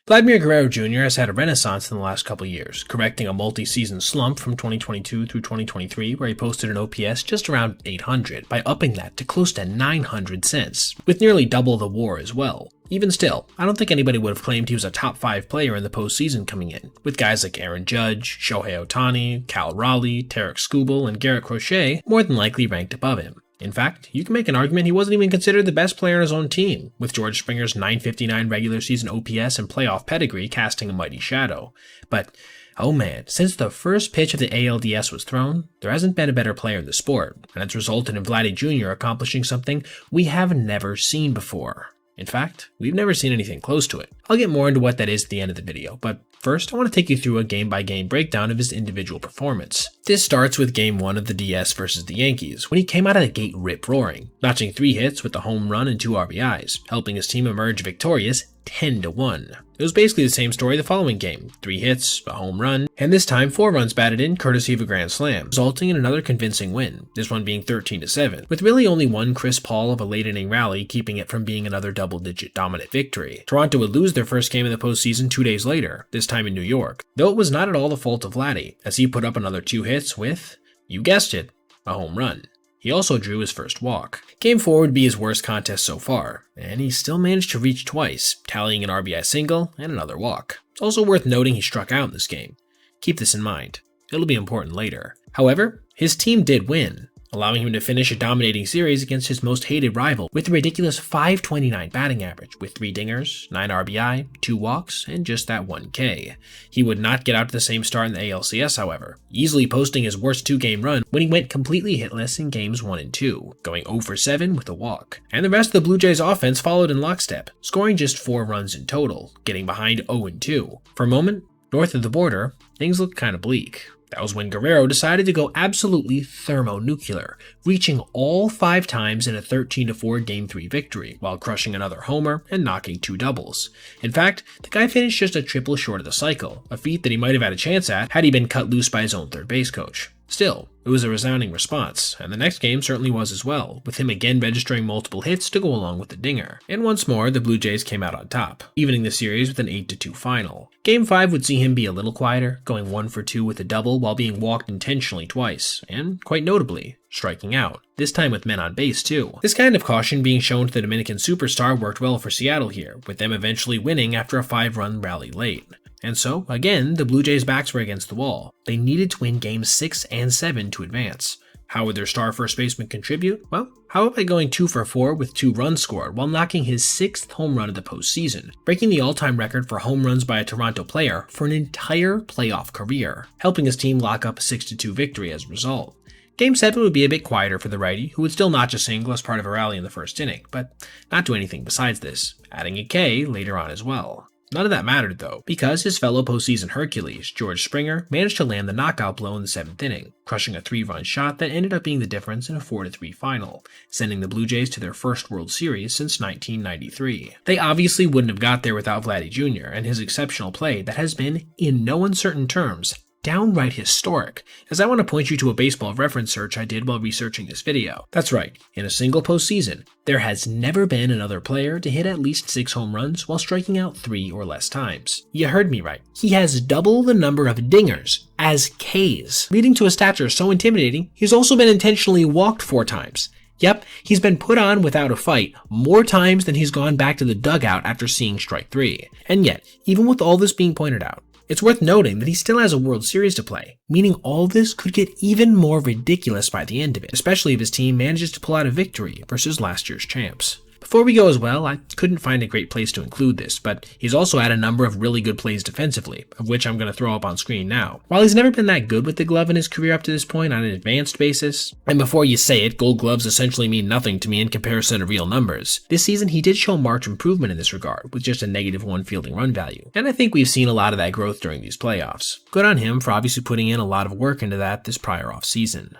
Vladimir Guerrero Jr. has had a renaissance in the last couple years, correcting a multi-season slump from 2022 through 2023 where he posted an OPS just around 800 by upping that to close to 900 since, with nearly double the WAR as well. Even still, I don't think anybody would have claimed he was a top 5 player in the postseason coming in, with guys like Aaron Judge, Shohei Ohtani, Cal Raleigh, Tarek Skubal, and Garrett Crochet more than likely ranked above him. In fact, you can make an argument he wasn't even considered the best player on his own team, with George Springer's .959 regular season OPS and playoff pedigree casting a mighty shadow. But, oh man, since the first pitch of the ALDS was thrown, there hasn't been a better player in the sport, and it's resulted in Vladdy Jr. accomplishing something we have never seen before. In fact, we've never seen anything close to it. I'll get more into what that is at the end of the video, but first I want to take you through a game-by-game breakdown of his individual performance. This starts with Game 1 of the DS versus the Yankees, when he came out of the gate rip-roaring, notching 3 hits with a home run and 2 RBIs, helping his team emerge victorious 10-1. It was basically the same story the following game, 3 hits, a home run, and this time 4 runs batted in courtesy of a grand slam, resulting in another convincing win, this one being 13-7, with really only one Chris Paul of a late inning rally keeping it from being another double-digit dominant victory. Toronto would lose their first game of the postseason 2 days later, this time in New York, though it was not at all the fault of Vladdy, as he put up another 2 hits with, you guessed it, a home run. He also drew his first walk. Game 4 would be his worst contest so far, and he still managed to reach twice, tallying an RBI single and another walk. It's also worth noting he struck out in this game. Keep this in mind. It'll be important later. However, his team did win, allowing him to finish a dominating series against his most hated rival with a ridiculous .529 batting average with 3 dingers, 9 RBI, 2 walks, and just that 1 K. He would not get out to the same start in the ALCS, however, easily posting his worst 2-game run when he went completely hitless in games 1 and 2, going 0 for 7 with a walk. And the rest of the Blue Jays offense followed in lockstep, scoring just 4 runs in total, getting behind 0 and 2. For a moment, north of the border, things looked kinda bleak. That was when Guerrero decided to go absolutely thermonuclear, reaching all 5 times in a 13-4 Game 3 victory, while crushing another homer and knocking 2 doubles. In fact, the guy finished just a triple short of the cycle, a feat that he might have had a chance at had he been cut loose by his own third base coach. Still, it was a resounding response, and the next game certainly was as well, with him again registering multiple hits to go along with the dinger. And once more, the Blue Jays came out on top, evening the series with an 8-2 final. Game 5 would see him be a little quieter, going 1 for 2 with a double while being walked intentionally twice, and, quite notably, striking out, this time with men on base too. This kind of caution being shown to the Dominican superstar worked well for Seattle here, with them eventually winning after a 5-run rally late. And so, again, the Blue Jays' backs were against the wall. They needed to win games 6 and 7 to advance. How would their star first baseman contribute? Well, how about going 2 for 4 with 2 runs scored while knocking his 6th home run of the postseason, breaking the all-time record for home runs by a Toronto player for an entire playoff career, helping his team lock up a 6-2 victory as a result. Game 7 would be a bit quieter for the righty, who would still notch a single as part of a rally in the first inning, but not do anything besides this, adding a K later on as well. None of that mattered though, because his fellow postseason Hercules, George Springer, managed to land the knockout blow in the 7th inning, crushing a 3-run shot that ended up being the difference in a 4-3 final, sending the Blue Jays to their first World Series since 1993. They obviously wouldn't have got there without Vladdy Jr. and his exceptional play that has been, in no uncertain terms, downright historic, as I want to point you to a baseball reference search I did while researching this video. That's right, in a single postseason, there has never been another player to hit at least 6 home runs while striking out 3 or less times. You heard me right. He has double the number of dingers as Ks, leading to a stature so intimidating, he's also been intentionally walked 4 times. Yep, he's been put on without a fight more times than he's gone back to the dugout after seeing strike 3. And yet, even with all this being pointed out, it's worth noting that he still has a World Series to play, meaning all this could get even more ridiculous by the end of it, especially if his team manages to pull out a victory versus last year's champs. Before we go as well, I couldn't find a great place to include this, but he's also had a number of really good plays defensively, of which I'm going to throw up on screen now. While he's never been that good with the glove in his career up to this point on an advanced basis, and before you say it, gold gloves essentially mean nothing to me in comparison to real numbers, this season he did show marked improvement in this regard, with just a -1 fielding run value, and I think we've seen a lot of that growth during these playoffs. Good on him for obviously putting in a lot of work into that this prior offseason.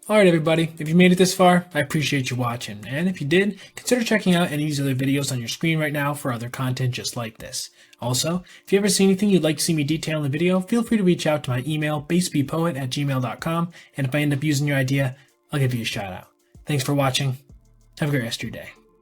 Alright everybody, if you made it this far, I appreciate you watching, and if you did, consider checking out any of these other videos on your screen right now for other content just like this. Also, if you ever see anything you'd like to see me detail in the video, feel free to reach out to my email, basebepoet@gmail.com, and if I end up using your idea, I'll give you a shout out. Thanks for watching, have a great rest of your day.